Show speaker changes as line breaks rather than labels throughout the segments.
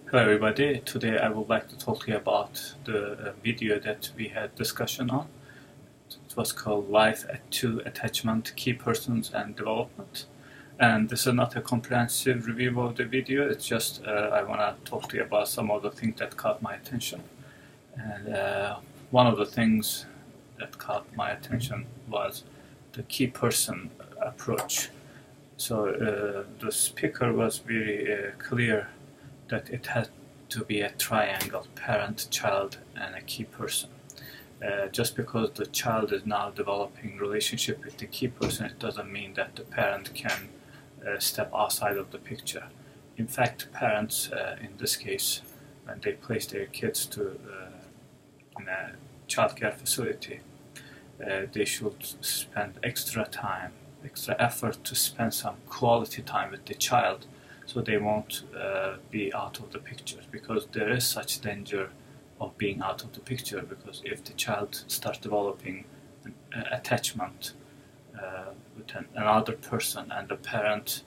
Hello everybody, today I would like to talk to you about the video that we had discussion on. It was called Life at 2 Attachment, Key Persons and Development. And this is not a comprehensive review of the video, it's just I want to talk to you about some of the things that caught my attention. And one of the things that caught my attention was the key person approach. So the speaker was very clear that it had to be a triangle: parent, child, and a key person. Just because the child is now developing relationship with the key person, it doesn't mean that the parent can step outside of the picture. In fact, parents, in this case, when they place their kids in a childcare facility, they should spend extra time, extra effort to spend some quality time with the child, so they won't be out of the picture, because there is such danger of being out of the picture, because if the child starts developing an attachment with another person and the parent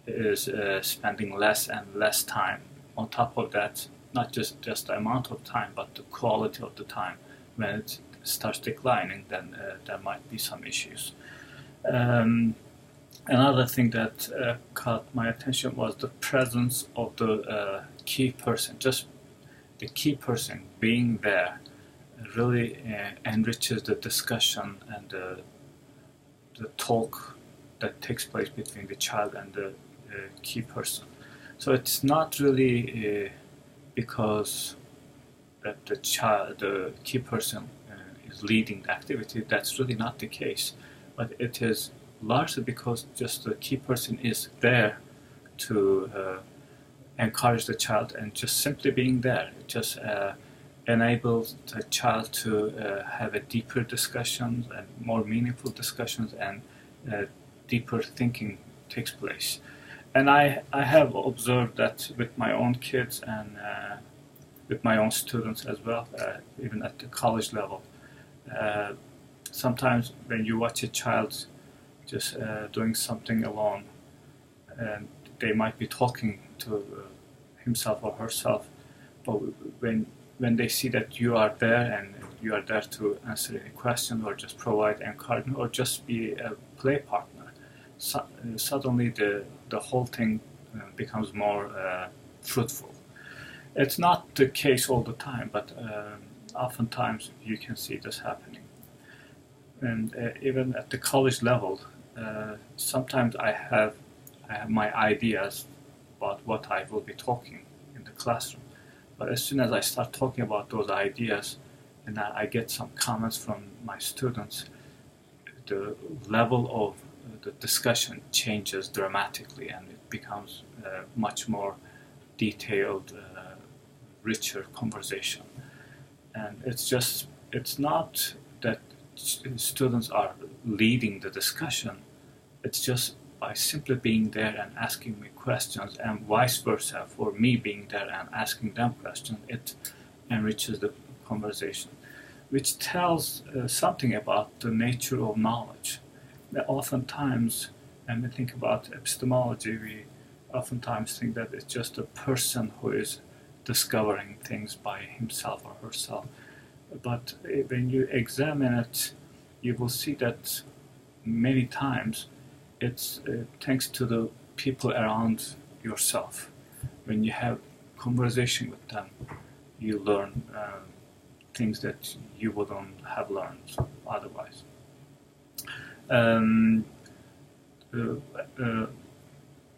is spending less and less time, on top of that, not just the amount of time but the quality of the time, when it starts declining, then there might be some issues. Another thing that caught my attention was the presence of the key person. Just the key person being there really enriches the discussion and the talk that takes place between the child and the key person. So it's not really because that the key person is leading the activity. That's really not the case, but it is largely because just the key person is there to encourage the child, and just simply being there, it just enables the child to have a deeper discussions and more meaningful discussions, and deeper thinking takes place. And I have observed that with my own kids and with my own students as well, even at the college level. Sometimes when you watch a child just doing something alone, and they might be talking to himself or herself, but when they see that you are there, and you are there to answer any question or just provide encouragement or just be a play partner, suddenly the whole thing becomes more fruitful. It's not the case all the time, but oftentimes you can see this happening. And even at the college level, sometimes I have my ideas about what I will be talking in the classroom. But as soon as I start talking about those ideas and I get some comments from my students, the level of the discussion changes dramatically, and it becomes much more detailed, richer conversation. And it's not that students are leading the discussion. It's just by simply being there and asking me questions, and vice versa, for me being there and asking them questions, it enriches the conversation, which tells something about the nature of knowledge. Oftentimes, when we think about epistemology, we oftentimes think that it's just a person who is discovering things by himself or herself. But when you examine it, you will see that many times it's thanks to the people around yourself. When you have conversation with them, you learn things that you wouldn't have learned otherwise.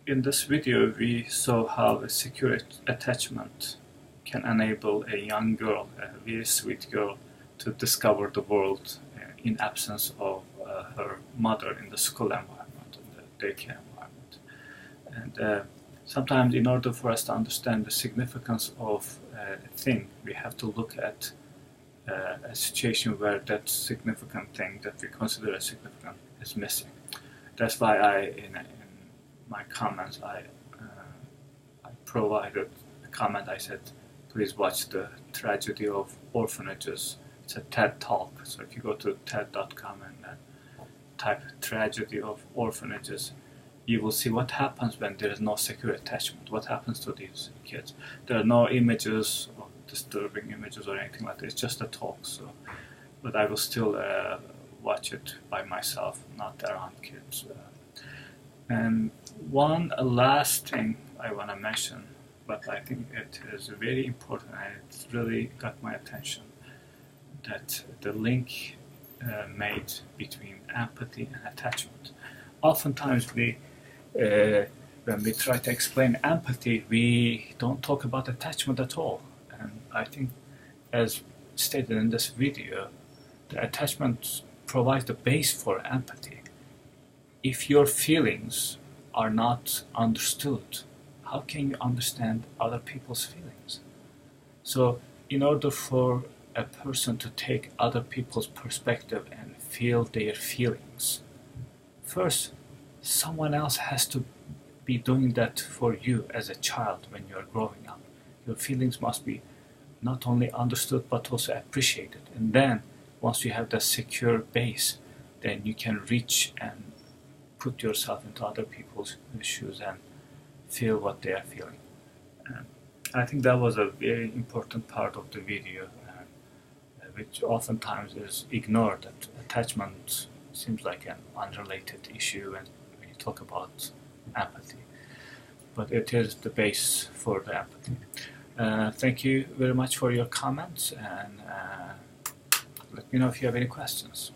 In this video, we saw how a secure attachment can enable a young girl, a very sweet girl, to discover the world in absence of her mother in the school environment, in the daycare environment. And sometimes, in order for us to understand the significance of a thing, we have to look at a situation where that significant thing that we consider as significant is missing. That's why in my comments, I provided a comment. I said, please watch The Tragedy of Orphanages. It's a TED Talk. So if you go to TED.com and type Tragedy of Orphanages, you will see what happens when there is no secure attachment. What happens to these kids? There are no images, or disturbing images or anything like that. It's just a talk. So, but I will still watch it by myself, not around kids. And one last thing I want to mention, but I think it is very important and it really got my attention, that the link made between empathy and attachment. Oftentimes when we try to explain empathy, we don't talk about attachment at all. And I think, as stated in this video, the attachment provides the base for empathy. If your feelings are not understood, how can you understand other people's feelings? So, in order for a person to take other people's perspective and feel their feelings, first, someone else has to be doing that for you as a child when you're growing up. Your feelings must be not only understood but also appreciated. And then, once you have that secure base, then you can reach and put yourself into other people's shoes and feel what they are feeling. I think that was a very important part of the video, which oftentimes is ignored, that attachment seems like an unrelated issue when you talk about empathy. But it is the base for the empathy. Thank you very much for your comments, and let me know if you have any questions.